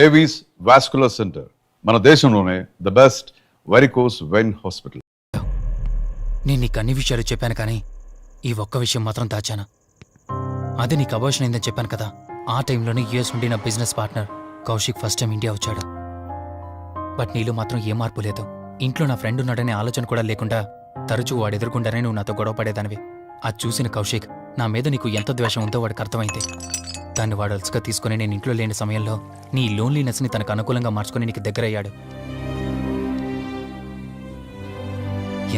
Avis vascular centre, మన దేశంలోనే the best varicose vein hospital. నేను నీకు అన్ని విషయాలు చెప్పాను కానీ ఈ ఒక్క విషయం మాత్రం దాచాను. అదే నీకు అబార్షన్ అయిందని చెప్పాను కదా, ఆ టైంలోనే యూఎస్ నుండి నా business partner Kaushik first time India వచ్చాడు. బట్ నీలో మాత్రం ఏ మార్పు లేదు. ఇంట్లో నా ఫ్రెండ్ ఉన్నాడనే ఆలోచన కూడా లేకుండా తరచూ వాడు ఎదుర్కొంటానే నువ్వు నాతో గొడవ పడేదానివి. అది చూసిన కౌశిక్ నా మీద నీకు ఎంత ద్వేషం ఉందో వాడికి అర్థమైంది. దాన్ని వాడు అలసిగా తీసుకుని నేను ఇంట్లో లేని సమయంలో నీ లోన్లీనెస్ని తనకు అనుకూలంగా మార్చుకుని నీకు దగ్గరయ్యాడు.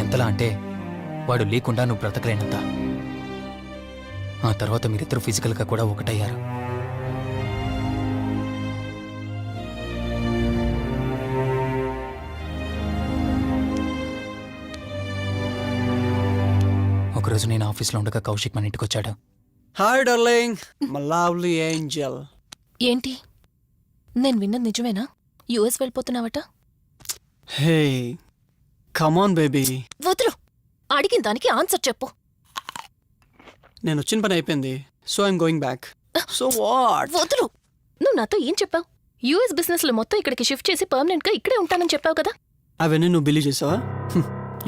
ఎంతలా అంటే వాడు లేకుండా నువ్వు బ్రతకలేనంత. ఆ తర్వాత మీరిద్దరు ఫిజికల్గా కూడా ఒకటయ్యారు. ఒకరోజు నేను ఆఫీస్లో ఉండగా కౌశిక్ మన ఇంటికి వచ్చాడు. Hi darling, my lovely angel. ఏంటి, నేను విన్నది నిజమేనా? యుఎస్ వెళ్ళిపోతున్నావట? Hey come on baby. వదులు, అడిగిన దానికి ఆన్సర్ చెప్పు. నేను వచ్చిన పని అయిపోయింది, so I'm going back. So what? వదులు. నువ్వు నాతో ఏం చెప్పావు? యుఎస్ బిజినెస్ లో మొత్తం ఇక్కడికి షిఫ్ట్ చేసి పర్మనెంట్ గా ఇక్కడే ఉంటానని చెప్పావు కదా. అవన్నీ నువ్వు బిలీవ్ చేసావా?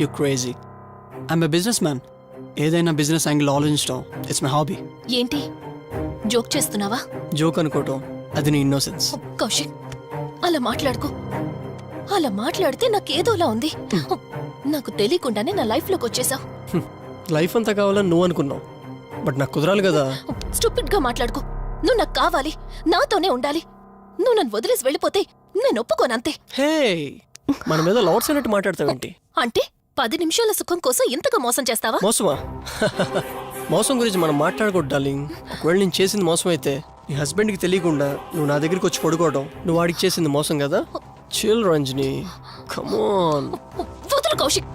You crazy. I'm a business man. ఏదైనా బిజినెస్ యాంగిల్ ఆలోచించడం ఇట్స్ మై హాబీ. ఏంటి, జోక్ చేస్తున్నావా? జోక్ అనుకోవటం అది నీ ఇన్నోసెన్స్. కౌశిక్, అలా మాట్లాడుకో. అలా మాట్లాడితే నాకేదోలా ఉంది. నాకు తెలియకుండానే నా లైఫ్ లోకి వచ్చేసావు. లైఫ్ అంతా కావాలని నువ్వు అనుకున్నావు, బట్ నాకు కుదరాలి కదా. స్టూపిడ్ గా మాట్లాడుకో. నువ్వు నాకు కావాలి, నాతోనే ఉండాలి. నువ్వు నన్ను వదిలేసి వెళ్ళిపోతే నేను ఒప్పుకోనంతే. హే, మన మీద లవర్స్ అన్నట్టు మాట్లాడతావేంటి? అంటే 10 నిమిషాల సుఖం కోసం ఇంతగా మోసం చేస్తావా? మోసమా? మోసం గురించి మనం మాట్లాడకూడదు డార్లింగ్. ఒకవేళ నేను చేసింది మోసం అయితే నీ హస్బెండ్కి తెలియకుండా నువ్వు నా దగ్గరికి వచ్చి పడుకోవడం నువ్వు వాడికి చేసింది మోసం కదా. Chill Ranjani, come on. వదులు కౌశిక్,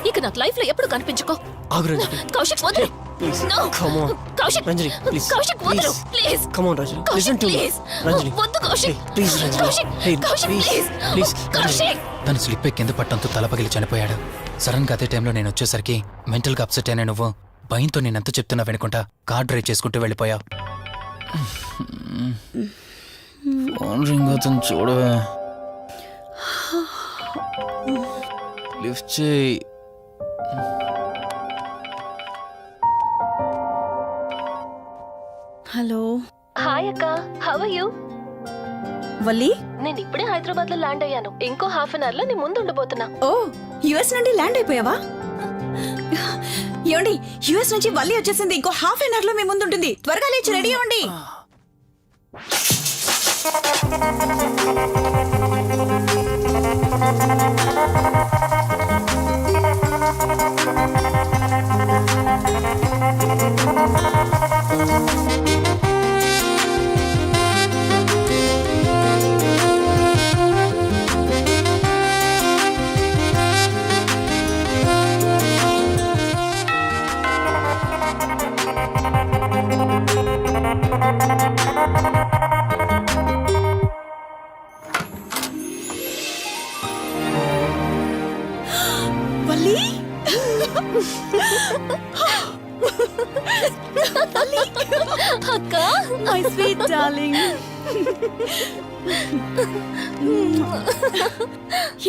ఇక నాకు లైఫ్ లో ఎప్పుడు కనిపించుకో. ఆగు రంజని. కౌశిక్ వదులు. Please No. Come on. Kaushik, Ranjani please. Kaushik వదులు please. Come on Ranjani, Kaushik listen to me. Please. Ranjani వద్దు Kaushik. Please Ranjani. Kaushik, hey Kaushik please please. Please. Kaushik. తను స్లిప్ అయి కింద పట్టంతో తల పగిలి చనిపోయాడు. సడన్ గా అదే టైంలో నేను వచ్చేసరికి మెంటల్ గా అప్సెట్ అయినా నువ్వు భయంతో నేనెంత చెప్తున్నా వెనుకుంటా కార్ డ్రైవ్ చేసుకుంటూ వెళ్ళిపోయావు. ఫోన్ రింగ్ అవుతుంది చూడవే. లిఫ్ట్ చేయి. హలో. హాయ్ అక్క, హౌ ఆర్ యు? వల్లి, నేను ఇప్పుడే హైదరాబాద్ లో ల్యాండ్ అయ్యాను. ఇంకో హాఫ్ అన్ అవర్ లో నీ ముందు ఉండబోతున్నా. ఓ యుఎస్ నుండి ల్యాండ్ అయిపోయావా? ఏమండి, యుఎస్ నుంచి వల్లి వచ్చేసింది. ఇంకో హాఫ్ అన్ అవర్ లో మీ ముందు ఉంటుంది. త్వరగా లేచి రెడీ అవ్వండి. వల్లి, అక్క, మై స్వీట్ డార్లింగ్.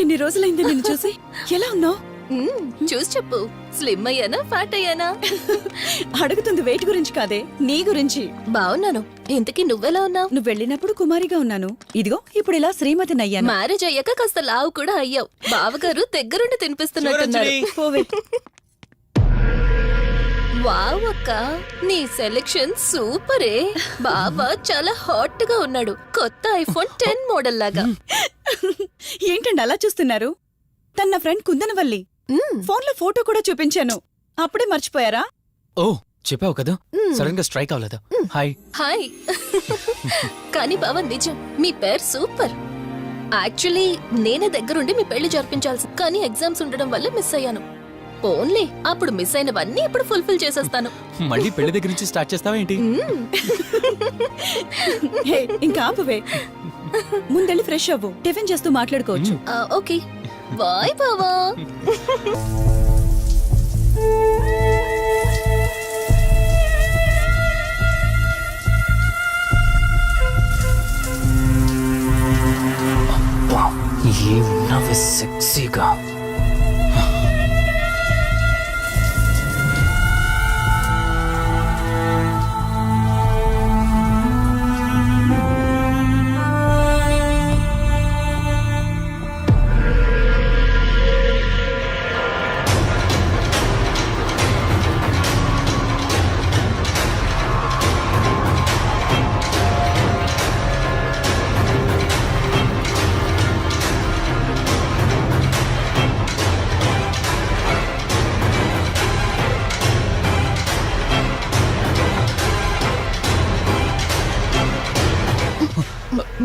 ఎన్ని రోజులైంది నిన్ను చూసి. ఎలా ఉన్నావు? చూసి చెప్పు. స్లిమ్ అయ్యానా, ఫ్యాట్ అయ్యానా? అడుగుతుంది వెయిట్ గురించి కాదే, నీ గురించి. బాగున్నాను. ఇంతకీ నువ్వెలా ఉన్నావు? నువ్వు వెళ్ళినప్పుడు కుమారిగా ఉన్నాను. ఇదిగో ఇప్పుడు ఇలా శ్రీమతిని అయ్యాను. మ్యారేజ్ అయ్యాక కాస్త లావు కూడా అయ్యావు. బావగారు దగ్గరుండి తినిపిస్తున్నట్టున్నారు. పోవే. వావ్ అక్క, నీ సెలెక్షన్ సూపరే. బావ చాలా హాట్ గా ఉన్నాడు. కొత్త ఐఫోన్ 10 మోడల్ లాగా. ఏంటండి అలా చూస్తున్నారు? తన ఫ్రెండ్ కుందనవల్లి. ఫోన్ లో ఫోటో కూడా చూపించాను. అప్పుడే మర్చిపోయారా? ఓ చెప్పావు కదా, సడన్ గా స్ట్రైక్ అవ్వలేదు. హాయ్. హాయ్. కానీ బావ నిజం, మీ పేరు సూపర్. యాక్చువల్లీ నేనే దగ్గరుండి మీ పెళ్లి జరిపించాల్సి, కానీ ఎగ్జామ్స్ ఉండడం వల్ల మిస్ అయ్యాను. ఓన్లీ అప్పుడు మిస్ అయినవన్నీ ఇప్పుడు ఫుల్ఫిల్ చేసేస్తాను. మళ్ళీ పెళ్లి దగ్గర నుంచి స్టార్ట్ చేస్తావా ఏంటి? ఇంకా ఆపువే. ముందెళ్ళి ఫ్రెష్ అవ్వు, టిఫిన్ చేస్తూ మాట్లాడుకోవచ్చు. ఓకే బాయ్ బావా. ఏమున్నావే సెక్సీగా.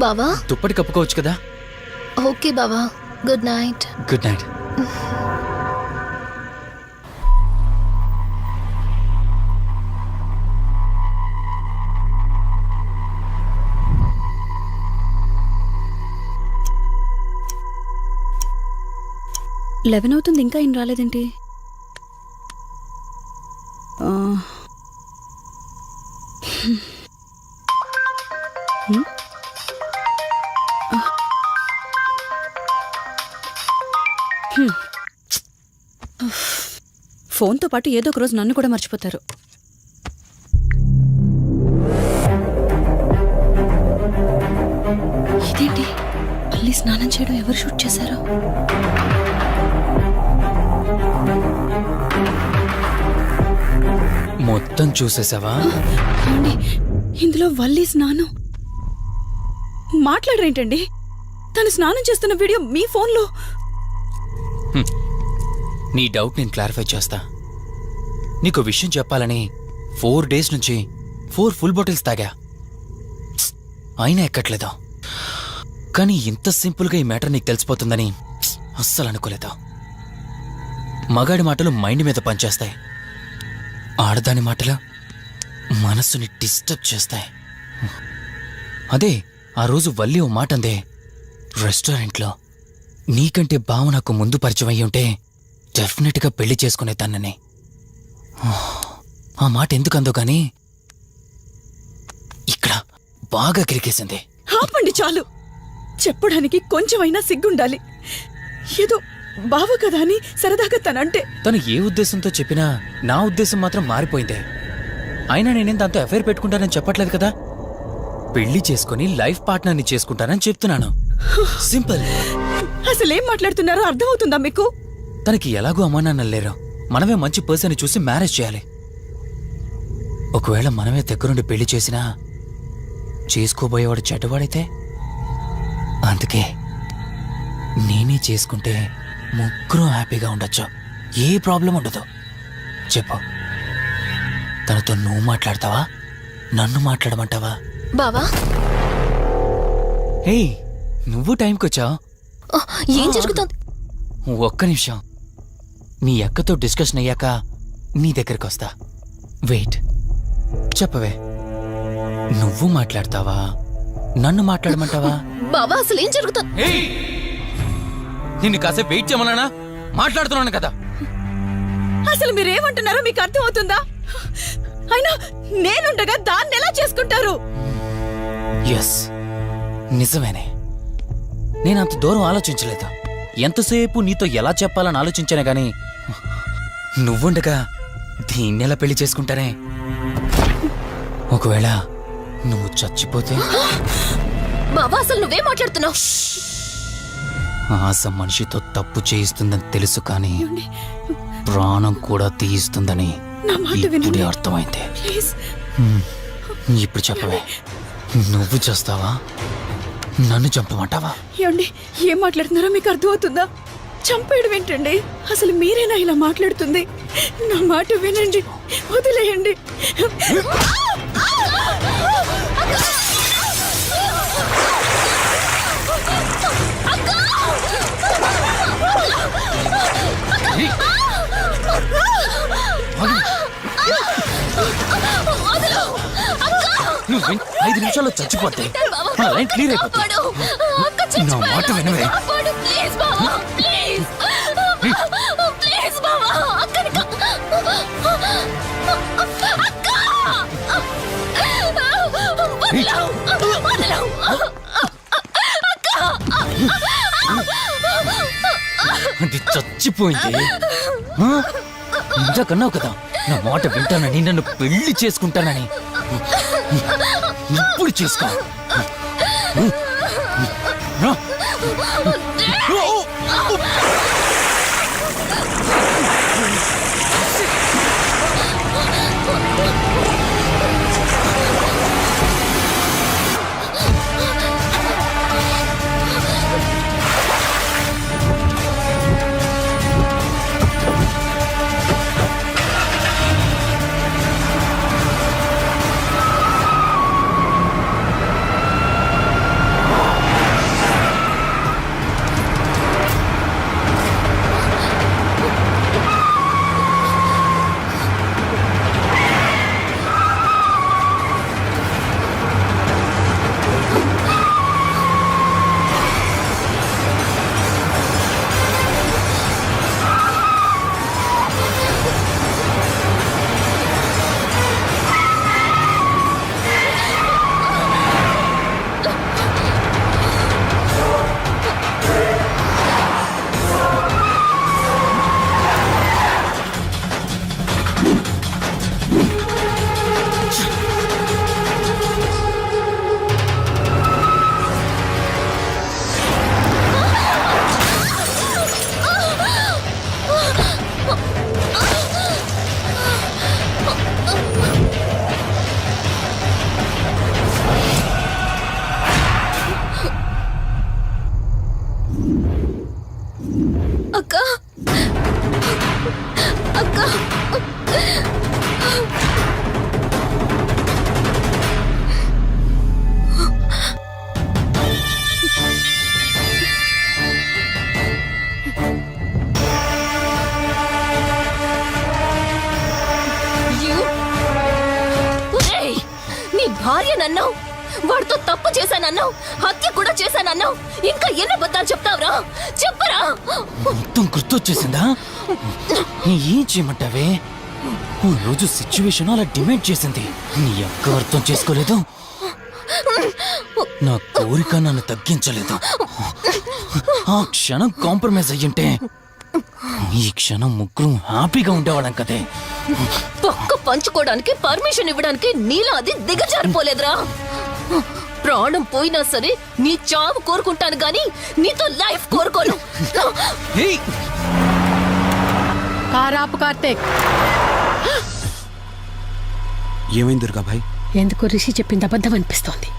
బావా దుప్పటి కప్పుకోవచ్చు కదా. ఓకే బావా, good night. Good night. Eleven అవుతుంది, ఇంకా ఏం రాలేదేంటి? ఆ, ఫోన్తో పాటు ఏదో ఒక రోజు నన్ను కూడా మర్చిపోతారు. ఇదేంటి, మళ్ళీ స్నానం చేయడం ఎవరు షూట్ చేశారు? మొత్తం చూసేసావా? ఏమండి, ఇందులో వల్లి స్నానం మాట్లాడరేంటండి? తను స్నానం చేస్తున్న వీడియో మీ ఫోన్లో. నీ డౌట్ నేను క్లారిఫై చేస్తా. నీకు విషయం చెప్పాలని 4 days నుంచి 4 ఫుల్ బాటిల్స్ తాగా, అయినా ఎక్కట్లేదు. కానీ ఇంత సింపుల్గా ఈ మ్యాటర్ నీకు తెలిసిపోతుందని అస్సలు అనుకోలేదు. మగాడి మాటలు మైండ్ మీద పనిచేస్తాయి, ఆడదాని మాటలు మనస్సుని డిస్టర్బ్ చేస్తాయి. అదే ఆ రోజు వల్లి ఓ మాట అందే రెస్టారెంట్లో, నీకంటే బావ నాకు ముందు పరిచయం అయ్యి ఉంటే డెఫినెట్గా పెళ్లి చేసుకునేదాన్నని. ఆ మాట ఎందుకు అందో గాని ఇక్కడ బాగా కిరికేసింది. ఆపండి చాలు, చెప్పడానికి కొంచెమైనా సిగ్గుండాలి. ఏదో బావ కదా అని సరదాగా తనంటే. తను ఏ ఉద్దేశంతో చెప్పినా నా ఉద్దేశం మాత్రం మారిపోయిందే. అయినా నేనేం దాంతో అఫైర్ పెట్టుకుంటానని చెప్పట్లేదు కదా. పెళ్లి చేసుకుని లైఫ్ పార్ట్నర్ని చేసుకుంటానని చెప్తున్నాను. సింపుల్. అసలేం మాట్లాడుతున్నారో అర్థమవుతుందా మీకు? తనకి ఎలాగూ అమ్మా నాన్నలు లేరు, మనమే మంచి పర్సన్ చూసి మ్యారేజ్ చేయాలి. ఒకవేళ మనమే దగ్గరుండి పెళ్లి చేసినా చేసుకోబోయేవాడు చెడ్డవాడైతే, అందుకే నేనే చేసుకుంటే ముగ్గురం హ్యాపీగా ఉండొచ్చు, ఏ ప్రాబ్లం ఉండదు. చెప్పు, తనతో నువ్వు మాట్లాడతావా, నన్ను మాట్లాడమంటావా? బావా హే, నువ్వు టైంకొచ్చావు. ఏం జరుగుతుంది? ఒక్క నిమిషం, మీ అక్కతో డిస్కషన్ అయ్యాక నీ దగ్గరికి వస్తా. వెయిట్, చెప్పవే, నువ్వు మాట్లాడతావా, నన్ను మాట్లాడమంటావా? బావా అసలు ఏం జరుగుతుంది? నిన్ను కాసేపు వెయిట్ చేయమన్నానా? మాట్లాడుతున్నాను కదా. అసలు మీరేమంటున్నారో మీకు అర్థమవుతుందా? అయినా నేనుండగా దాన్ని ఎలా చేసుకుంటారు? ఎస్, నిజమేనే. నేనంత దూరం ఆలోచించలేదు. ఎంతసేపు నీతో ఎలా చెప్పాలని ఆలోచించానే గాని నువ్వుండగా దీన్నెలా పెళ్లి చేసుకుంటానే? ఒకవేళ నువ్వు చచ్చిపోతే? బావా అసలు నువ్వే మాట్లాడుతున్నావు? ఆశ మనిషితో తప్పు చేయిస్తుందని తెలుసు, కానీ ప్రాణం కూడా తీయిస్తుందని నా మాట ఇప్పుడే వినండి అర్థమైంది. ప్లీజ్. ఇప్పుడు చెప్పవే, నువ్వు చేస్తావా, నన్ను చంపమంటావా? ఏమండి, ఏం మాట్లాడుతున్నారో మీకు అర్థమవుతుందా? చంపేయడం ఏంటండి? అసలు మీరేనా ఇలా మాట్లాడుతుంది? నా మాట వినండి, వదిలేయండి. నువ్వు 5 నిమిషాల్లో చచ్చిపోతే మన లైన్ క్లియర్ అయిపోతుంది. నా మాట వినవే. అక్క అది చచ్చిపోయింది. ఆ? ఇందాకన్నావు కదా నా మాట వింటానని, నన్ను పెళ్లి చేసుకుంటానని. ఇప్పుడు చేసుకో. రా. అక్క అక్క నీ భార్య నన్నావు, వాడితో తప్పు చేశానన్నావు, హత్య కూడా చేశానన్నావు. ఇంకా ఎన్ని అబద్ధాలు చెప్తావురా? చెప్పరా? మొత్తం గుర్తొచ్చేసిందా? ఏం చేయమంటావే? ఓ రోజు సిచ్యువేషన్ అలా డిమాండ్ చేసింది. నీ అక్క అర్థం చేసుకోలేదు. నా కోరిక నన్ను తగ్గించలేదు. ఆ క్షణం కాంప్రమైజ్ అయ్యుంటే ఈ క్షణం ముగ్గురు హ్యాపీగా ఉండేవాళ్ళం కదే. పక్క పంచుకోవడానికి పర్మిషన్ ఇవ్వడానికి నీలా అది దిగజారిపోలేదురా. ప్రాణం పోయినా సరే నీ చావు కోరుకుంటాను గాని నీతో లైఫ్ కోరుకోను. ఏయ్! కారాపు కార్తీక్, ఏమైంది దుర్గాభాయ్? ఎందుకు రిషి చెప్పింది అబద్ధం అనిపిస్తోంది.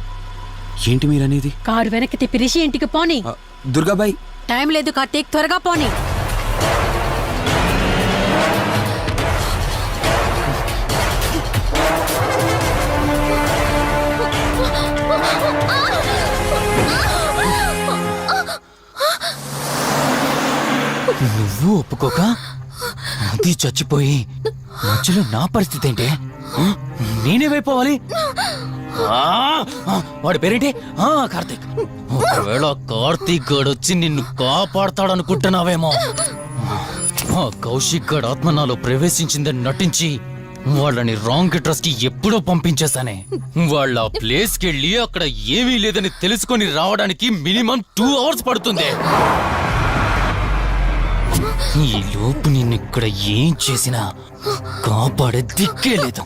ఏంటి మీరనేది? కారు వెనక్కి తిప్పి రిషి ఇంటికి పోని. దుర్గాభాయ్, టైం లేదు కార్తీక్, త్వరగా పోని. నువ్వు ఒప్పుకోక అది చచ్చిపోయి మధ్యలో నా పరిస్థితి ఏంటి? నేనేమైపోవాలి? వాడి పేరేంటి? కార్తీక్. ఒకవేళ కార్తీక్ గడు వచ్చి నిన్ను కాపాడతాడనుకుంటున్నావేమో. కౌశిక్ గడ్ ఆత్మ నాలో ప్రవేశించిందని నటించి వాళ్ళని రాంగ్ అడ్రస్ కి ఎప్పుడో పంపించేశానే. వాళ్ళ ప్లేస్ కి వెళ్ళి అక్కడ ఏమీ లేదని తెలుసుకొని రావడానికి మినిమం 2 hours పడుతుంది. ఈ లోపు నిన్నిక్కడ ఏం చేసినా కాపాడే దిక్కే లేదు.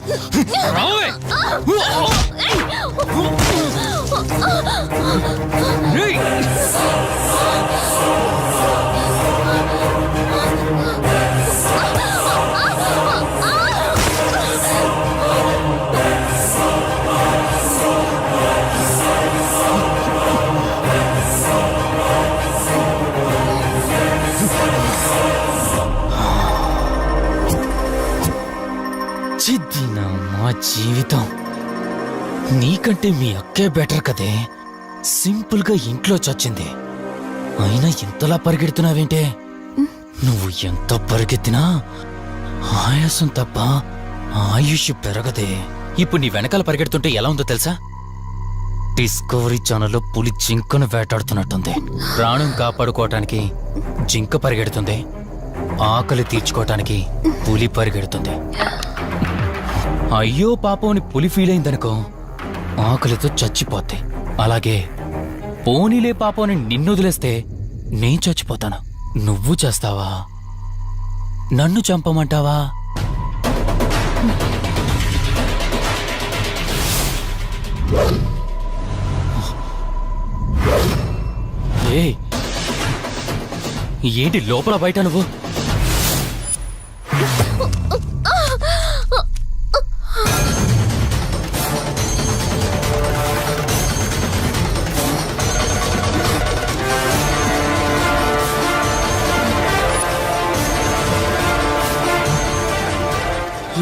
మా జీవితం నీకంటే మీ అక్కే బెటర్ కదే. సింపుల్ గా ఇంట్లో చచ్చింది, అయినా ఇంతలా పరిగెడుతున్నావేంటే? నువ్వు ఎంత పరిగెత్తినా ఆయాసం తప్ప ఆయుష్ పెరగదే. ఇప్పుడు నీ వెనకాల పరిగెడుతుంటే ఎలా ఉందో తెలుసా? డిస్కవరీ ఛానల్లో పులి జింకను వేటాడుతున్నట్టుంది. ప్రాణం కాపాడుకోవటానికి జింక పరిగెడుతుంది, ఆకలి తీర్చుకోవటానికి పులి పరిగెడుతుంది. అయ్యో పాపం అని పులి ఫీల్ అయిందనుకో, ఆకలితో చచ్చిపోద్ది. అలాగే పోనీలే పాపం అని నిన్ను వదిలేస్తే నేను చచ్చిపోతాను. నువ్వు చేస్తావా? నన్ను చంపమంటావా? ఏయ్, ఏంటి లోపల బయట నువ్వు?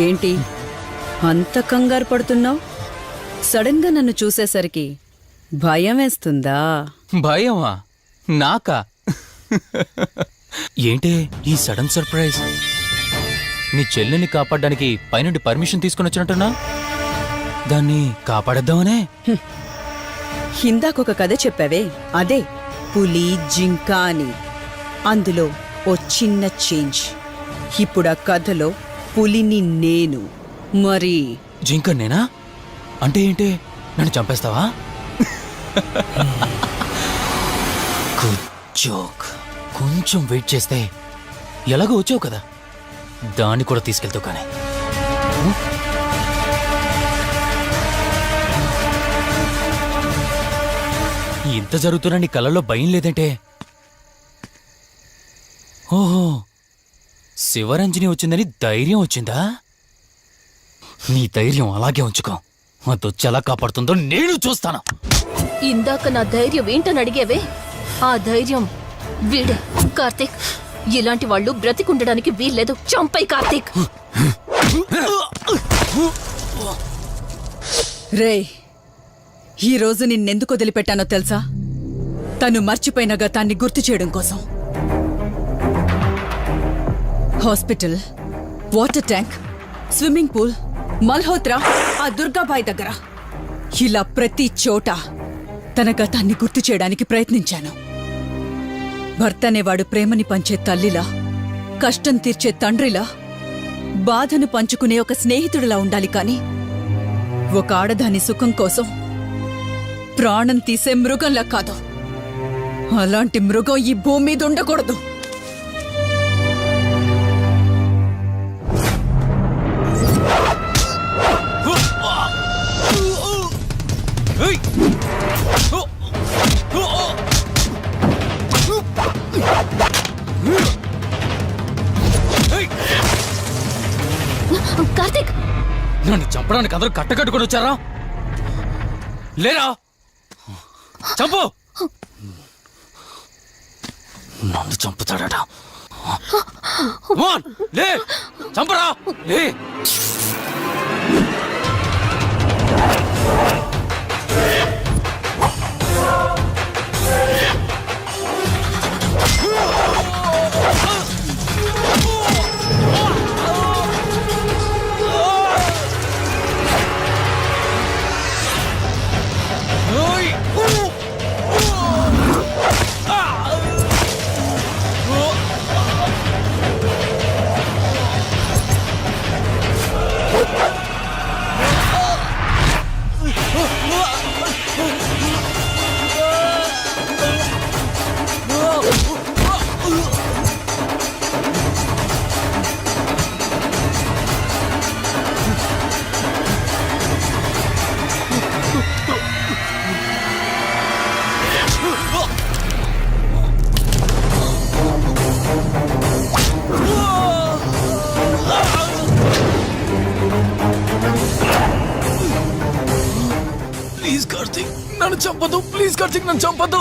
ఏంటి అంత కంగారు పడుతున్నావు? సడన్ గా నన్ను చూసేసరికి భయం వేస్తుందా? భయమా? నాకా? ఏంటి ఈ సడన్ సర్ప్రైజ్? నీ చెల్లెని కాపాడడానికి పైనుండి పర్మిషన్ తీసుకుని వచ్చినట్టున్నా? దాన్ని కాపాడేద్దామనే? ఇందాకొక కథ చెప్పావే, అదే పులి జింక అని. అందులో ఓ చిన్న చేంజ్. ఇప్పుడు ఆ కథలో పులిని నేను. మరి జింక నేనా? అంటే ఏంటి? నన్ను చంపేస్తావా? Good joke. కొంచెం వెయిట్ చేస్తే ఎలాగో వచ్చావు కదా, దాన్ని కూడా తీసుకెళ్తావు. కానీ ఇంత జరుగుతున్నా నీ కళ్ళల్లో భయం లేదంటే? ఓహో, శివరంజని వచ్చిందని ధైర్యం వచ్చిందా? నీ ధైర్యం అలాగే ఉంచుకో. అదొచ్చి ఎలా కాపాడుతుందో నేను చూస్తాను. ఇందాక నా ధైర్యం ఏంటని అడిగేవే, ఆ ధైర్యం వీడే. కార్తీక్, ఇలాంటి వాళ్ళు బ్రతికుండడానికి వీల్లేదు. చంపై కార్తీక్. రే, ఈరోజు నిన్నెందుకు వదిలిపెట్టానో తెలుసా? తను మర్చిపోయిన గతాన్ని గుర్తు చేయడం కోసం. Hospital, water tank, swimming pool, Malhotra, ఆ దుర్గాబాయ్ దగ్గర, ఇలా ప్రతి చోట తన గతాన్ని గుర్తు చేయడానికి ప్రయత్నించాను. భర్త అనేవాడు ప్రేమని పంచే తల్లిలా, కష్టం తీర్చే తండ్రిలా, బాధను పంచుకునే ఒక స్నేహితుడిలా ఉండాలి. కాని ఒక ఆడదాని సుఖం కోసం ప్రాణం తీసే మృగంలా కాదు. అలాంటి మృగం ఈ భూమి మీద ఉండకూడదు. కార్తీక్, నన్ను చంపడానికి అందరూ కట్టకట్టుకుని వచ్చారా? లేరా? చంపు! నన్ను చంపుతాడట. లే, చంపరా, లే. ప్లీజ్ కార్తీక్, నన్ను చంపదు. ప్లీజ్ కార్తీక్, నన్ను చంపదు.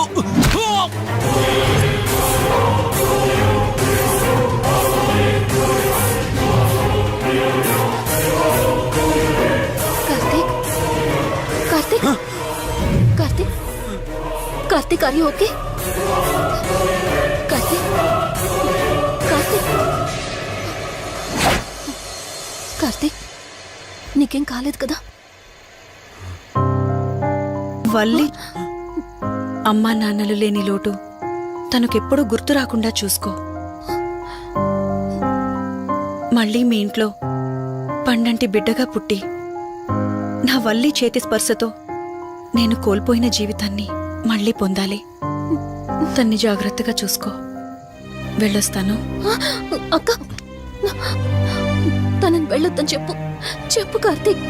Karthik, Karthik, Karthik, Karthik, are you okay? Karthik, Karthik, Karthik, నీకేం కాలేదు కదా? వల్లి అమ్మా నాన్నలు లేని లోటు తనకెప్పుడూ గుర్తు రాకుండా చూసుకో. మళ్ళీ మీ ఇంట్లో పండంటి బిడ్డగా పుట్టి నా వల్లి చేతి స్పర్శతో నేను కోల్పోయిన జీవితాన్ని మళ్ళీ పొందాలి. తన్ని జాగ్రత్తగా చూసుకో. వెళ్ళొస్తాను. అక్క తనని వెళ్ళొద్దని చెప్పు చెప్పు కార్తీక్.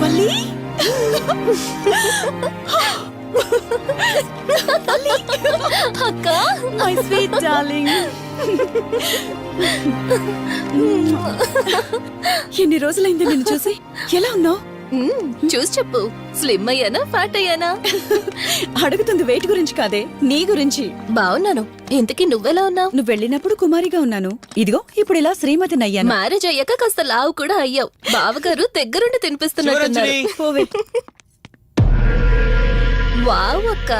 వల్లి, అక్క మై స్వీట్ డార్లింగ్. ఎన్ని రోజులైంది నిన్ను చూసి. ఎలా ఉన్నావు? చూసి చెప్పు. స్లిమ్ అయ్యానా ఫ్యాట్ అయ్యానా? అడుగుతుంది వెయిట్ గురించి కాదే, నీ గురించి. బాగున్నాను. ఇంతకీ నువ్వెలా ఉన్నావు? నువ్వు వెళ్ళినప్పుడు కుమారిగా ఉన్నాను, ఇదిగో ఇప్పుడు ఇలా శ్రీమతిని అయ్యాను. మ్యారేజ్ అయ్యాక కాస్త లావు కూడా అయ్యావు. బావగారు దగ్గరుండి తినిపిస్తున్నట్టున్నారు. పోవే. వావ్ అక్క,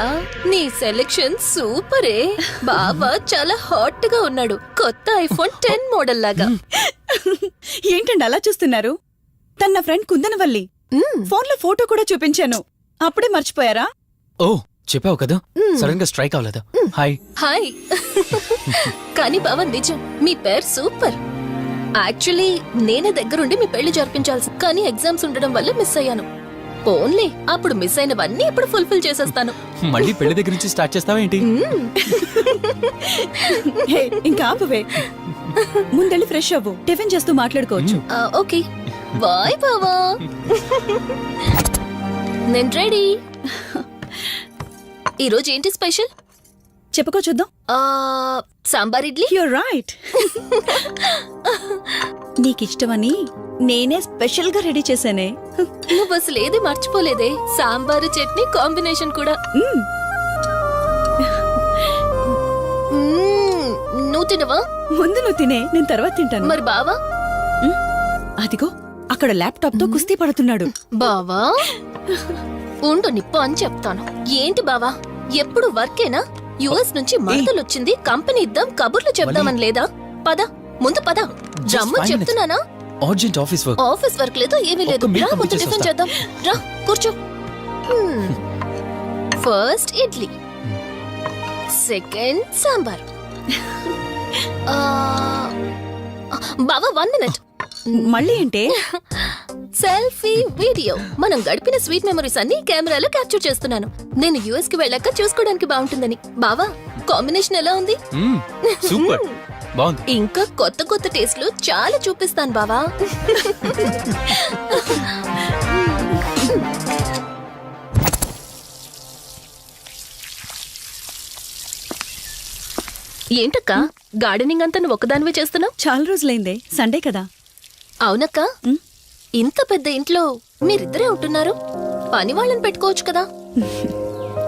నీ సెలెక్షన్ సూపరే. బావ చాలా హాట్ గా ఉన్నాడు. కొత్త ఐఫోన్ 10 మోడల్ లాగా. ఏంటండి అలా చూస్తున్నారు? తన నా ఫ్రెండ్ కుందనవల్లి. ఫోన్ లో ఫోటో కూడా చూపించాను, అప్పుడే మర్చిపోయారా? ఓ చెప్పావు కదా, సడన్ గా స్ట్రైక్ అవ్వలేదు. హాయ్. హాయ్. కానీ బావ నిజం, మీ పేరు సూపర్. యాక్చువల్లీ నేనే దగ్గరుండి మీ పెళ్లి జరిపించాల్సి, కానీ ఎగ్జామ్స్ ఉండడం వల్ల మిస్ అయ్యాను. పోన్లే, అప్పుడు మిస్ అయినవన్నీ ఇప్పుడు ఫుల్ఫిల్ చేసేస్తాను. మళ్ళీ పెళ్లి దగ్గర నుంచి స్టార్ట్ చేస్తావా ఏంటి? హే, ఇంకా ఆపువే. ముందెళ్ళి ఫ్రెష్ అవ్వు, టిఫిన్ చేస్తూ మాట్లాడుకోవచ్చు. ఓకే బాయ్ బావా. నేను రెడీ. ఈరోజు ఏంటి స్పెషల్? చెప్పుకో చూద్దాం. సాంబార్ ఇడ్లీ. You're right. నీకిష్టమని నేనే స్పెషల్ గా రెడీ చేశానే. నువ్వు అసలు ఏది మర్చిపోలేదే. సాంబారు చట్నీ కాంబినేషన్ కూడా. నువ్వు తినవా? ముందు నువ్వు తినే, నేను తర్వాత తింటాను. మరి బావా? అదిగో అక్కడ ల్యాప్టాప్ తో కుస్తీ పడుతున్నాడు. బావా ఉండు, నిప్పు అని చెప్తాను. ఏంటి బావా ఎప్పుడు వర్కేనా? యుఎస్ నుంచి మరదలొచ్చింది, కంపెనీ ఇద్దాం, కబుర్లు చెప్దామని లేదా? పద ముందు పద. రమ్మని చెప్తున్నానా? Urgent office work. Office work లేదు, ఏమీ లేదు. రా ముందు టిఫిన్ చేద్దాం. రా కూర్చో. First idli, second sambar. బావా 1 మినిట్. మళ్ళీ ఏంటే? Selfie video. మనం గడిపిన స్వీట్ మెమరీస్ అన్ని కెమెరాలో క్యాప్చర్ చేస్తున్నాను. నేను యుఎస్ కి వెళ్ళాక చూసుకోవడానికి బాగుంటుందని. బావా కాంబినేషన్ ఎలా ఉంది? సూపర్, బాగుంది. ఇంకా కొత్త కొత్త టేస్ట్లు చాలా చూపిస్తాను బావా. ఏంటక్క గార్డెనింగ్ అంతా నువ్వు ఒకదానివే చేస్తున్నావు? చాలా రోజులైందే, సండే కదా. అవునక్క, ఇంత పెద్ద ఇంట్లో మీరిద్దరే ఉంటున్నారు, పని వాళ్ళని పెట్టుకోవచ్చు కదా.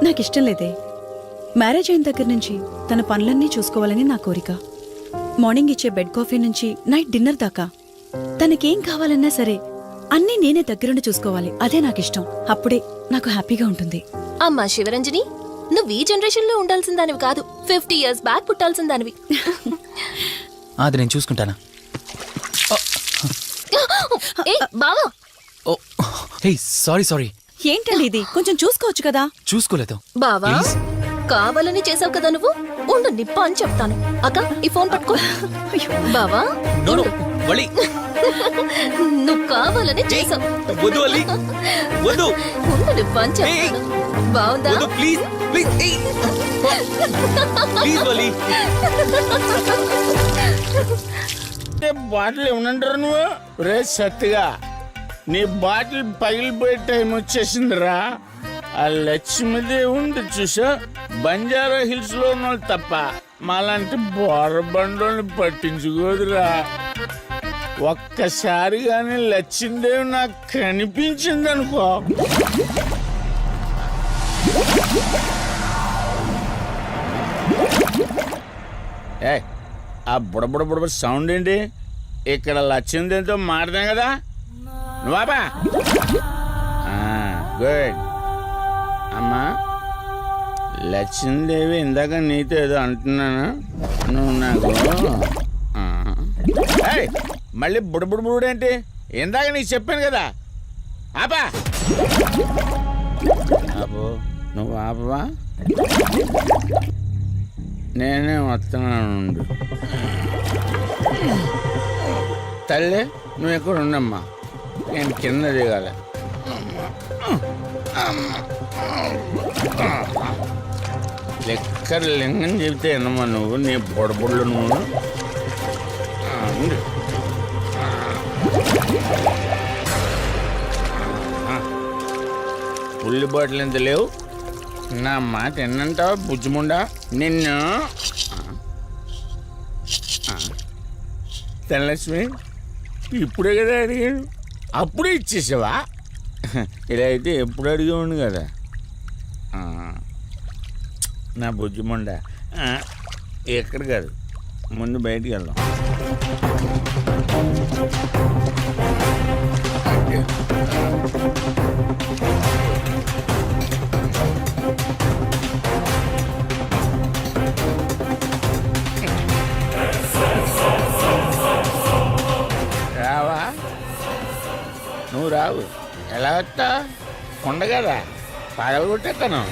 నాకిష్టం లేదే. మ్యారేజ్ అయిన దగ్గర నుంచి తన పనులన్నీ చూసుకోవాలని నా కోరిక. మార్నింగ్ ఇచ్చే బెడ్ కాఫీ నుంచి నైట్ డిన్నర్ దాకా తనకేం కావాలన్నా సరే అన్నీ నేనే దగ్గరుండి చూసుకోవాలి. అదే నాకిష్టం. అప్పుడే నాకు హ్యాపీగా ఉంటుంది. అమ్మా శివరంజని, నువ్వు ఈ జనరేషన్ లో ఉండాల్సిన దానివి కాదు, 50 years బ్యాక్ పుట్టాల్సిన దానివి. అది నేను చూసుకుంటానా? ఏ బావా. ఓ హే, సారీ. ఏంటండి ఇది, కొంచెం చూసుకోవచ్చు కదా. చూసుకోలేదు. బావా కావాలని చేసావు కదా నువ్వు. ఉండు నిప్ప అని చెప్తాను. అక్క ఈ ఫోన్ పట్టుకో. బావా నువ్వు కావాలని చేసావు. ఉండు నిప్ప అని చెప్తాను. బావుందా? బాటిల్ ఏమనంటారు నువ్వు? రే సత్తిగా, నీ బాటిల్ పగిలిపోయే టైం వచ్చేసిందిరా. ఆ లక్ష్మీదేవి చూసా, బంజారా హిల్స్ లో ఉన్న తప్ప మాలాంటి బోరబండోని పట్టించుకోదురా. ఒక్కసారి గాని లక్ష్మీదేవి నాకు కనిపించింది అనుకో, ఆ బుడబుడ సౌండ్ ఏంటి? ఇక్కడ లక్ష్మీదేవితో మాట్లాడాం కదా నువ్వా? గుడ్. అమ్మా లక్ష్మీదేవి, ఇందాక నీతో ఏదో అంటున్నాను, నువ్వు నాకు మళ్ళీ బుడబుడు ఏంటి? ఇందాక నీకు చెప్పాను కదా, ఆపా. ఆపు, నువ్వు ఆపవా? నేనే వస్తున్నాను. తల్లి నువ్వు ఎక్కడ ఉండమ్మా, నేను కింద దిగాలి. లెక్కర్ లింగం చెబితే ఎన్నమ్మా నువ్వు, నీ బొడబుళ్ళు నువ్వు. ఉల్లి బాటిల్ ఎంత లేవు, నా మాట ఎన్నంటావా బుజ్జిముండా నిన్ను. ధనలక్ష్మి ఇప్పుడే కదా అడిగాడు, అప్పుడే ఇచ్చేసావా? ఇలా అయితే ఎప్పుడు అడిగేవాడు కదా నా బుజ్జిముండా. ఎక్కడ కాదు, ముందు బయటికి వెళ్దాం. రావా? నువ్వు రావు, ఎలా వస్తా? కొండ కదా, పగలగొట్టేస్తాను.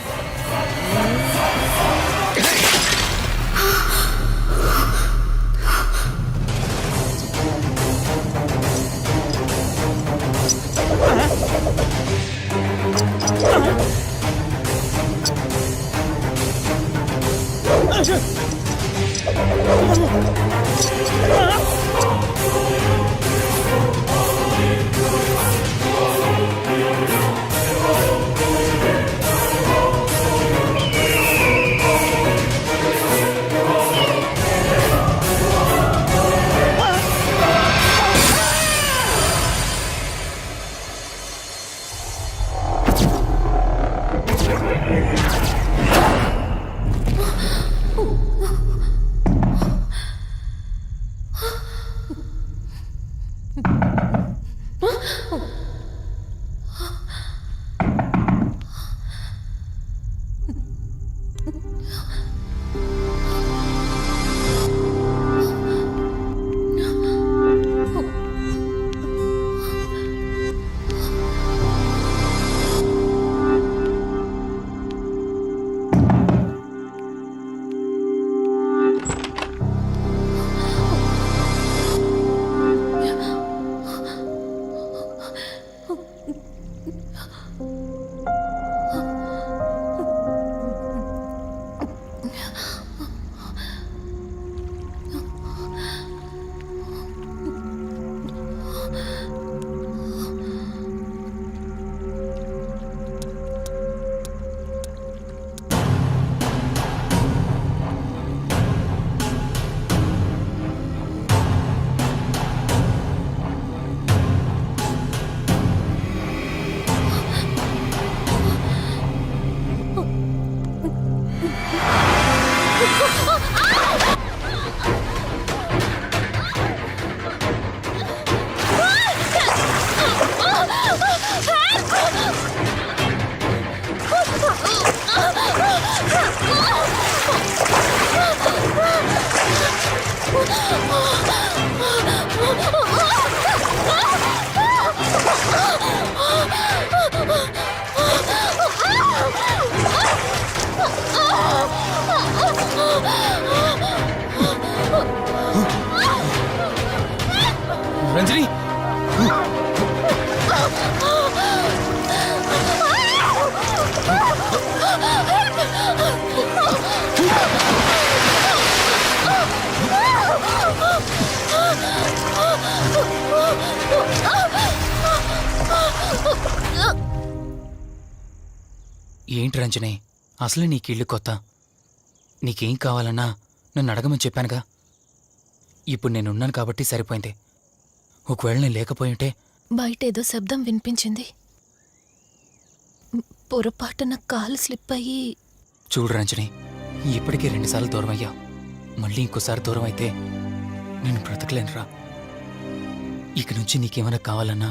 రంజని, ఏంటి రంజని, అసలు నీకు ఇల్లు కొత్త. నీకేం కావాలన్నా నన్ను అడగమని చెప్పానుగా. ఇప్పుడు నేనున్నాను కాబట్టి సరిపోయింది. ఒకవేళ నేను లేకపోయింటే బయట ఏదో శబ్దం వినిపించింది. పొరపాటున కాలు స్లిప్ అయ్యి. చూడు రంజని, ఇప్పటికే 2 సార్లు దూరం అయ్యా. మళ్ళీ ఇంకోసారి దూరం అయితే నేను బ్రతకలేనురా. ఇక నుంచి నీకేమైనా కావాలన్నా,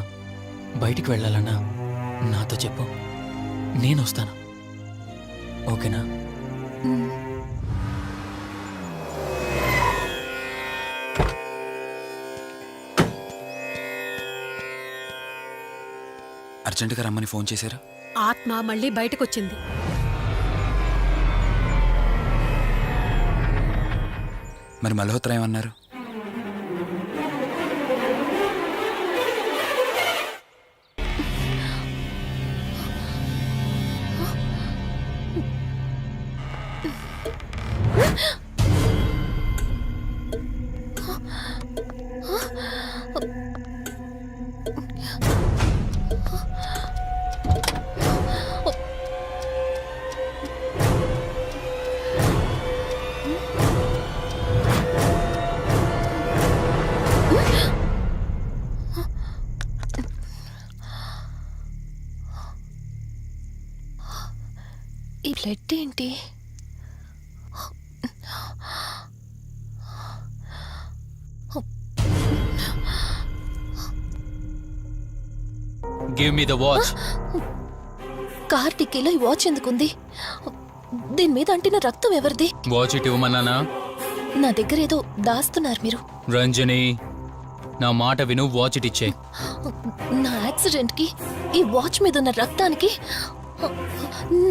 బయటికి వెళ్ళాలన్నా నాతో చెప్పు, నేను వస్తాను. ఓకేనా? అర్జెంటుగా రమ్మని ఫోన్ చేశారు. ఆత్మ మళ్ళీ బయటకొచ్చింది. మరి మల్హోత్రా ఏమన్నారు? ఈ బ్లడ్ ఏంటి? Give me the watch. Car టిక్కీలో ఈ వాచ్ ఎందుకుంది? దీని మీద అంటిన రక్తం ఎవరిది? వాచ్ ఇటు ఇవ్వమన్నానా? నా దగ్గర ఏదో దాస్తున్నారు మీరు. రంజని, నా మాట విను, వాచ్ ఇటు ఇచ్చే. నా యాక్సిడెంట్ కి ఈ వాచ్ మీద ఉన్న రక్తానికి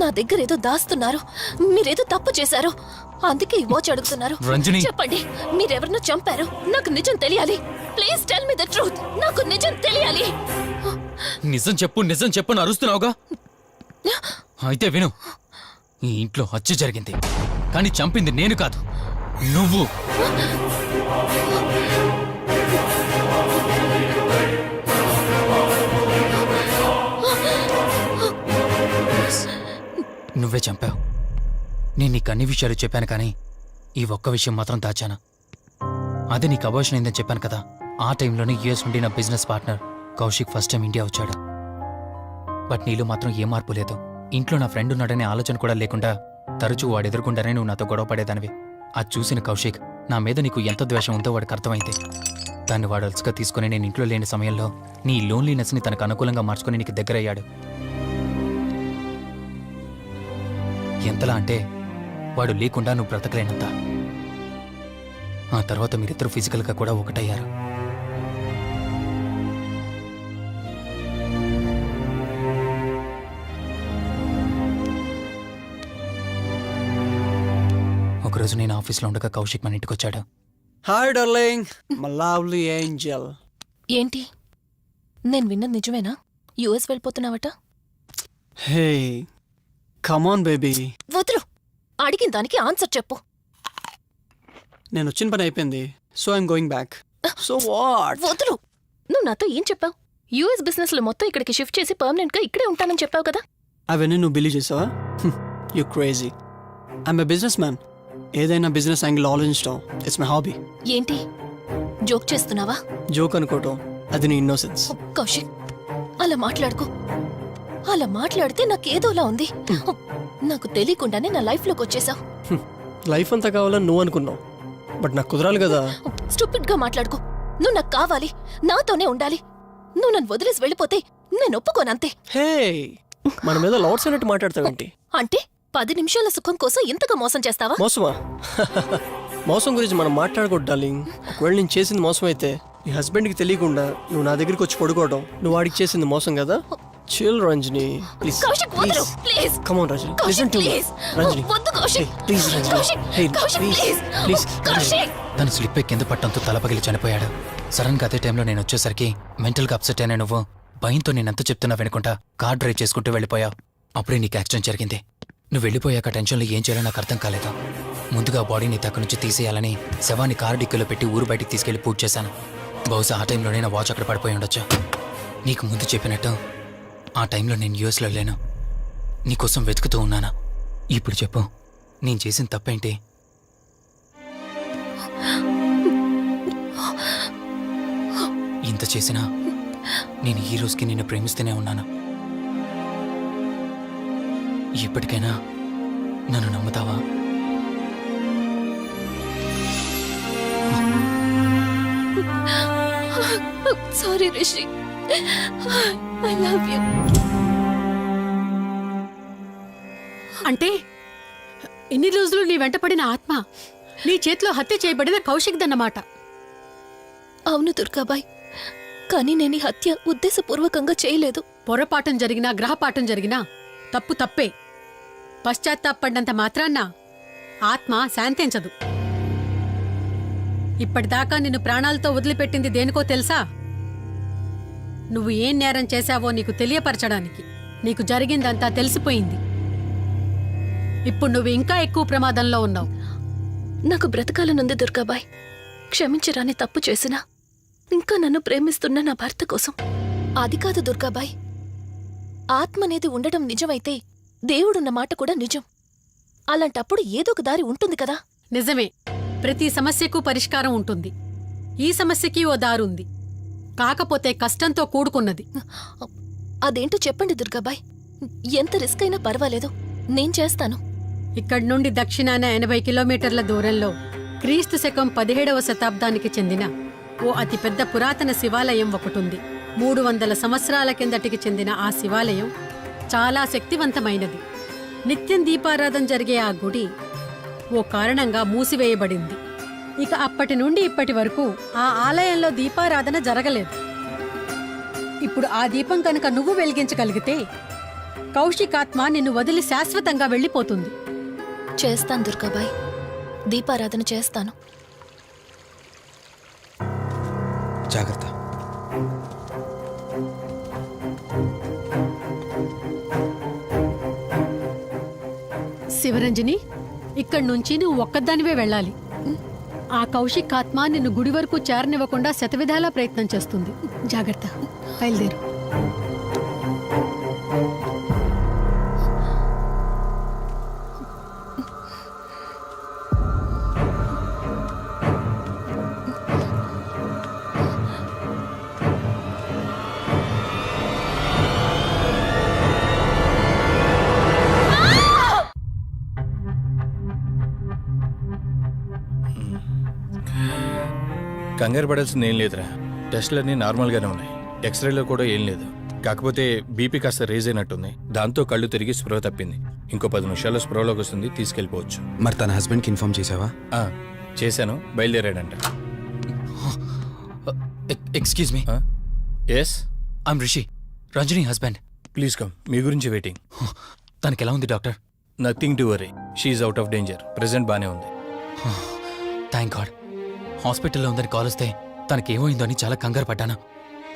నా దగ్గర ఏదో దాస్తున్నారు. మీరేదో తప్పు చేశారు, అందుకే ఈ వాచ్ అడుగుతున్నారు. రంజని. చెప్పండి, మీరెవరినో చంపారు. నాకు నిజం తెలియాలి. Please tell me the truth. నాకు నిజం తెలియాలి. నిజం చెప్పు, నిజం చెప్పు అని అరుస్తున్నావుగా. అయితే విను, ఈ ఇంట్లో హత్య జరిగింది, కానీ చంపింది నేను కాదు, నువ్వు. నువ్వే చంపావు. నేను నీకు అన్ని విషయాలు చెప్పాను, కానీ ఈ ఒక్క విషయం మాత్రం దాచాను. అదే నీకు అబార్షన్ అయిందని చెప్పాను కదా. ఆ టైంలోనే యుఎస్ నుండి నా business partner Kaushik first time India వచ్చాడు. బట్ నీలో మాత్రం ఏ మార్పు లేదు. ఇంట్లో నా ఫ్రెండ్ ఉన్నాడనే ఆలోచన కూడా లేకుండా తరచూ వాడు ఎదుర్కొంటానే నువ్వు నాతో గొడవ పడేదానివి. అది చూసిన కౌశిక్ నా మీద నీకు ఎంత ద్వేషం ఉందో వాడికి అర్థమైంది. దాన్ని వాడు అలసుగా తీసుకుని నేను ఇంట్లో లేని సమయంలో నీ లోన్లీనెస్ని తనకు అనుకూలంగా మార్చుకుని నీకు దగ్గరయ్యాడు. ఎంతలా అంటే వాడు లేకుండా నువ్వు బ్రతకలేనంత. ఆ తర్వాత మీరిద్దరు ఫిజికల్గా కూడా ఒకటయ్యారు. ఒకరోజు నేను ఆఫీస్లో ఉండగా కౌశిక్ మన ఇంటికి వచ్చాడు. Hi darling, my lovely angel. ఏంటి, నేను విన్నది నిజమేనా? యుఎస్ వెళ్ళిపోతున్నావట? Hey come on baby. వదులు, అడిగిన దానికి ఆన్సర్ చెప్పు. నేను వచ్చిన పని అయిపోయింది, so I'm going back. So what? వదులు. నువ్వు నాతో ఏం చెప్పావు? యుఎస్ బిజినెస్ లో మొత్తం ఇక్కడికి షిఫ్ట్ చేసి పర్మనెంట్ గా ఇక్కడే ఉంటానని చెప్పావు కదా. అవన్నీ నువ్వు బిలీవ్ చేసావా? You crazy. I'm a business man. ఏదైనా బిజినెస్ యాంగిల్ ఆలోచించడం ఇట్స్ మై హాబీ. ఏంటి, జోక్ చేస్తున్నావా? జోక్ అనుకోవటం అది నీ ఇన్నోసెన్స్. కౌశిక్, అలా మాట్లాడుకో. అలా మాట్లాడితే నాకేదోలా ఉంది. నాకు తెలియకుండానే నా లైఫ్ లోకి వచ్చేసావు. లైఫ్ అంతా కావాలని నువ్వు అనుకున్నావు, బట్ నాకు కుదరాలి కదా. స్టూపిడ్ గా మాట్లాడుకో. నువ్వు నాకు కావాలి, నాతోనే ఉండాలి. నువ్వు నన్ను వదిలేసి వెళ్ళిపోతే నేను ఒప్పుకోనంతే. హే, మన మీద లవర్స్ అన్నట్టు మాట్లాడతావేంటి? అంటే 10 నిమిషాల సుఖం కోసం ఇంతగా మోసం చేస్తావా? మోసమా? మోసం గురించి మనం మాట్లాడకూడదు డార్లింగ్. ఒకవేళ నేను చేసింది మోసం అయితే నీ హస్బెండ్కి తెలియకుండా నువ్వు నా దగ్గరికి వచ్చి పడుకోవడం నువ్వు వాడికి చేసింది మోసం కదా. Chill Ranjani, please. కౌశిక్, వదలు, please. Come on Ranjani, Kaushik, listen to me. Please. Ranjani, వద్దు Kaushik. Please Ranjani. Kaushik, hey Kaushik, please please. Please. Kaushik. తను స్లిప్ అయి కింద పట్టడంతో తల పగిలి చనిపోయాడు. సడన్ గా అదే టైంలో నేను వచ్చేసరికి మెంటల్గా అప్సెట్ అయినా నువ్వు భయంతో నేనెంత చెప్తున్నా వినుకుంటా కార్ డ్రైవ్ చేసుకుంటూ వెళ్ళిపోయావు. అప్పుడే నీకు యాక్సిడెంట్ జరిగింది. నువ్వు వెళ్ళిపోయాక టెన్షన్లో ఏం చేయాలో నాకు అర్థం కాలేదు. ముందుగా బాడీని అక్కడి నుంచి తీసేయాలని శవాన్ని కారు డిక్కీలో పెట్టి ఊరు బయటికి తీసుకెళ్లి పూజ చేశాను. బహుశా ఆ టైంలోనే నా వాచ్ అక్కడ పడిపోయి ఉండొచ్చు. నీకు ముందు చెప్పినట్టు ఆ టైంలో నేను యూఎస్లో లేను. నీకోసం వెతుకుతూ ఉన్నాను. ఇప్పుడు చెప్పు, నేను చేసిన తప్పేంటి? ఇంత చేసినా నేను ఈ రోజుకి నిన్ను ప్రేమిస్తూనే ఉన్నాను. ఇప్పటికైనా నన్ను నమ్ముతావా? Sorry Rishi, I love you. అంటే ఇన్ని రోజులు నీ వెంటపడిన ఆత్మ నీ చేతిలో హత్య చేయబడిన కౌశిక్ దన్నమాట. అవును దుర్గాబాయ్, కానీ నేను ఈ హత్య ఉద్దేశపూర్వకంగా చేయలేదు. పొరపాఠం జరిగినా గ్రహపాఠం జరిగినా తప్పు తప్పే. పశ్చాత్తాపడినంత మాత్రాన్న ఆత్మ శాంతించదు. ఇప్పటిదాకా నిన్ను ప్రాణాలతో వదిలిపెట్టింది దేనికో తెలుసా? నువ్వు ఏం నేరం చేశావో నీకు తెలియపరచడానికి. నీకు జరిగిందంతా తెలిసిపోయింది. ఇప్పుడు నువ్వు ఇంకా ఎక్కువ ప్రమాదంలో ఉన్నావు. నాకు బ్రతకాలనుంది దుర్గాబాయ్. క్షమించరాని తప్పు చేసినా ఇంకా నన్ను ప్రేమిస్తున్న నా భర్త కోసం. అది కాదు దుర్గాబాయ్, ఆత్మ అనేది ఉండడం నిజమైతే దేవుడున్న మాట కూడా నిజం. అలాంటప్పుడు ఏదో ఒక దారి ఉంటుంది కదా. నిజమే, ప్రతి సమస్యకు పరిష్కారం ఉంటుంది. ఈ సమస్యకి ఓ దారుంది, కాకపోతే కష్టంతో కూడుకున్నది. అదేంటో చెప్పండి దుర్గాబాయ్. ఎంత రిస్క్ అయినా పర్వాలేదు, నేను చేస్తాను. ఇక్కడి నుండి దక్షిణాన 80 కిలోమీటర్ల దూరంలో క్రీస్తు శకం 17వ శతాబ్దానికి చెందిన ఓ అతిపెద్ద పురాతన శివాలయం ఒకటుంది. 300 సంవత్సరాల కిందటికి చెందిన ఆ శివాలయం చాలా శక్తివంతమైనది. నిత్యం దీపారాధన జరిగే ఆ గుడి ఓ కారణంగా మూసివేయబడింది. ఇక అప్పటి నుండి ఇప్పటి వరకు ఆ ఆలయంలో దీపారాధన జరగలేదు. ఇప్పుడు ఆ దీపం కనుక నువ్వు వెలిగించగలిగితే కౌశికాత్మ నిన్ను వదిలి శాశ్వతంగా వెళ్ళిపోతుంది. చేస్తాను దుర్గాబాయ్, దీపారాధన చేస్తాను. జాగ్రత్త. శివరంజని, ఇక్కడి నుంచి నువ్వు ఒక్కదానివే వెళ్ళాలి. ఆ కౌశిక్ ఆత్మ నిన్ను గుడి వరకు చేరనివ్వకుండా శతవిధాలా ప్రయత్నం చేస్తుంది. జాగ్రత్త, బయలుదేరు. కంగారు పడాల్సింది ఏం లేదురా. టెస్టులన్నీ నార్మల్గానే ఉన్నాయి. ఎక్స్రేలో కూడా ఏం లేదు. కాకపోతే బీపీ కాస్త రేజ్ అయినట్టుంది. దాంతో కళ్ళు తిరిగి స్పృహ తప్పింది. ఇంకో 10 నిమిషాల్లో స్పృహలోకి వస్తుంది, తీసుకెళ్ళిపోవచ్చు. మరి తన హస్బెండ్కి ఇన్ఫార్మ్ చేసావా? చేశాను, బయలుదేరాడంట. Excuse me. Yes, I'm Rishi, Ranjani husband. Please come. మీ గురించి వెయిటింగ్. తనకి ఎలా ఉంది doctor? Nothing to worry. She's out of danger. Present బానే ఉంది. Thank God. హాస్పిటల్లో ఉందని కాల్ వస్తే తనకేమైందో అని చాలా కంగారు పడ్డాను.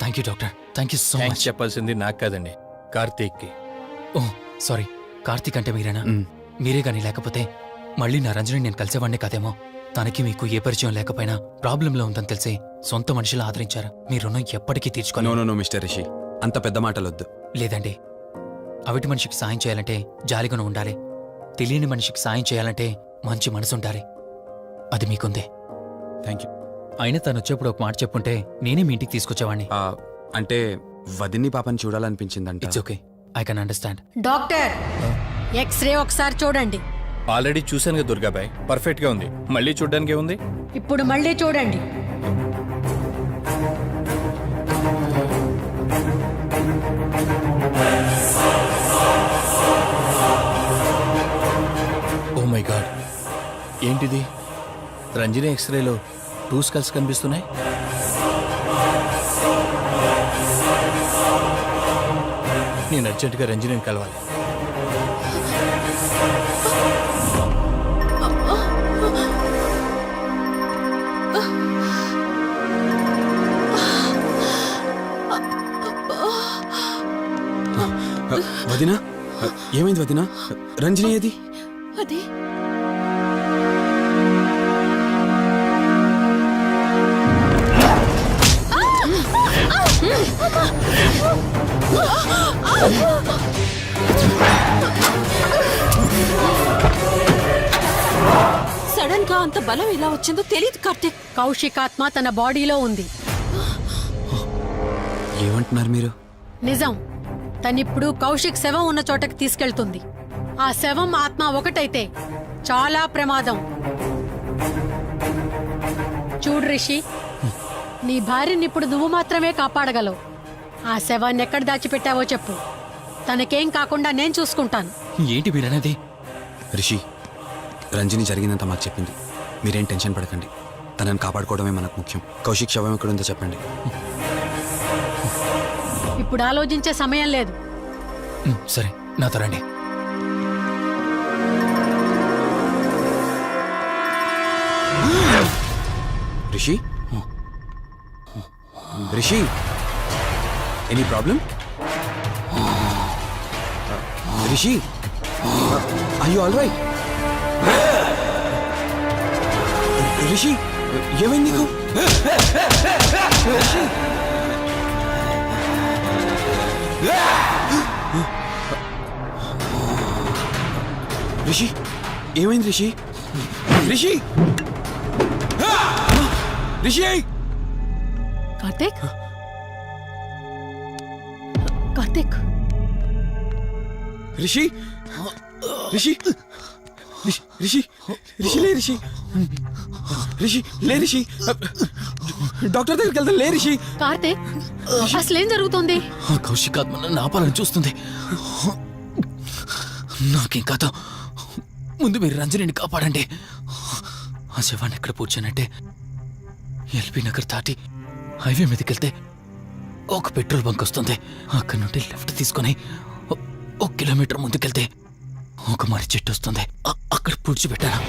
Thank you doctor, thank you so thanks much. చెప్పాల్సింది నాకు కాదండి, కార్తీక్కి. ఓ సారీ, కార్తీక్ అంటే మీరేనా? మీరే గానీ లేకపోతే మళ్ళీ నా రంజని నేను కలిసేవాడినే కాదేమో. తనకి మీకు ఏ పరిచయం లేకపోయినా ప్రాబ్లంలో ఉందని తెలిసి సొంత మనుషులు ఆదరించారు. మీ రుణం ఎప్పటికీ తీర్చుకోను. నో మిస్టర్ రిషి, అంత పెద్ద మాటలొద్దు. లేదండి, అవిటి మనిషికి సాయం చేయాలంటే జాలిగాను ఉండాలి. తెలియని మనిషికి సాయం చేయాలంటే మంచి మనసు ఉండాలి. అది మీకుందే. Thank you. అయినా తను వచ్చేప్పుడు ఒక మాట చెప్పుంటే నేనే మీ ఇంటికి తీసుకొచ్చేవాడిని. అంటే వదిన్ని పాపని చూడాలనిపించిందంట. It's okay, I can understand. Doctor, x-ray ఒకసారి చూడండి. ఆల్రెడీ చూశాను కదా దుర్గాబాయ్, పర్ఫెక్ట్ గా ఉంది. మళ్ళీ చూడ్డానికి ఏముంది? ఇప్పుడు మళ్ళీ చూడండి. ఓ మై గాడ్, ఏంటిది? రంజని ఎక్స్రేలో 2 స్కల్స్ కనిపిస్తున్నాయి. నేను అర్జెంటుగా రంజనిని కలవాలి. వదినా, ఏమైంది వదినా? రంజని ఏది? అది సడన్ గా అంత బలం ఎలా వచ్చిందో తెలియదు కార్తీక్. కౌశికాత్మ తన బాడీలో ఉంది. ఏమంటున్నారు మీరు? నిజం. తనిప్పుడు కౌశిక్ శవం ఉన్న చోటకి తీసుకెళ్తుంది. ఆ శవం ఆత్మ ఒకటైతే చాలా ప్రమాదం. చూడు రిషి, నీ భార్యని ఇప్పుడు నువ్వు మాత్రమే కాపాడగలవు. ఆ శవాన్ని ఎక్కడ దాచిపెట్టావో చెప్పు. తనకేం కాకుండా నేను చూసుకుంటాను. ఏంటి మీరనేది? రిషి, రంజని జరిగిందంతా మాకు చెప్పింది. మీరేం టెన్షన్ పడకండి. తనని కాపాడుకోవడమే మనకు ముఖ్యం. కౌశిక్ శవం ఎక్కడుందో చెప్పండి. ఇప్పుడు ఆలోచించే సమయం లేదు. సరే నాతో రండి. Rishi Rishi any problem? Rishi are you all right? Rishi ఏమైంది నీకు? రిషి రిషి ఏమైంది రిషి? రిషి రిషి కార్తీక్ కార్తీక్ రిషి రిషి రిషి రిషి లే రిషి రిషి లే రిషి డాక్టర్ దగ్గరికి వెళ్తాం. లే రిషి. కార్తీక్ అసలు ఏం జరుగుతుంది? ఆ కౌశిక్ ఆత్మ నన్ను ఆపాలని చూస్తుంది. నాకేం కాదు. ముందు మీరు రంజనిని కాపాడండి. ఆ శవాన్ని ఎక్కడ పూడ్చానంటే ఎల్బీ నగర్ దాటి హైవే మీదకి వెళ్తే ఒక పెట్రోల్ బంక్ వస్తుంది. అక్కడి నుండి లెఫ్ట్ తీసుకొని 1 కిలోమీటర్ ముందుకెళ్తే ఒక మర్రి చెట్టు వస్తుంది. అక్కడ పూడ్చిపెట్టాను.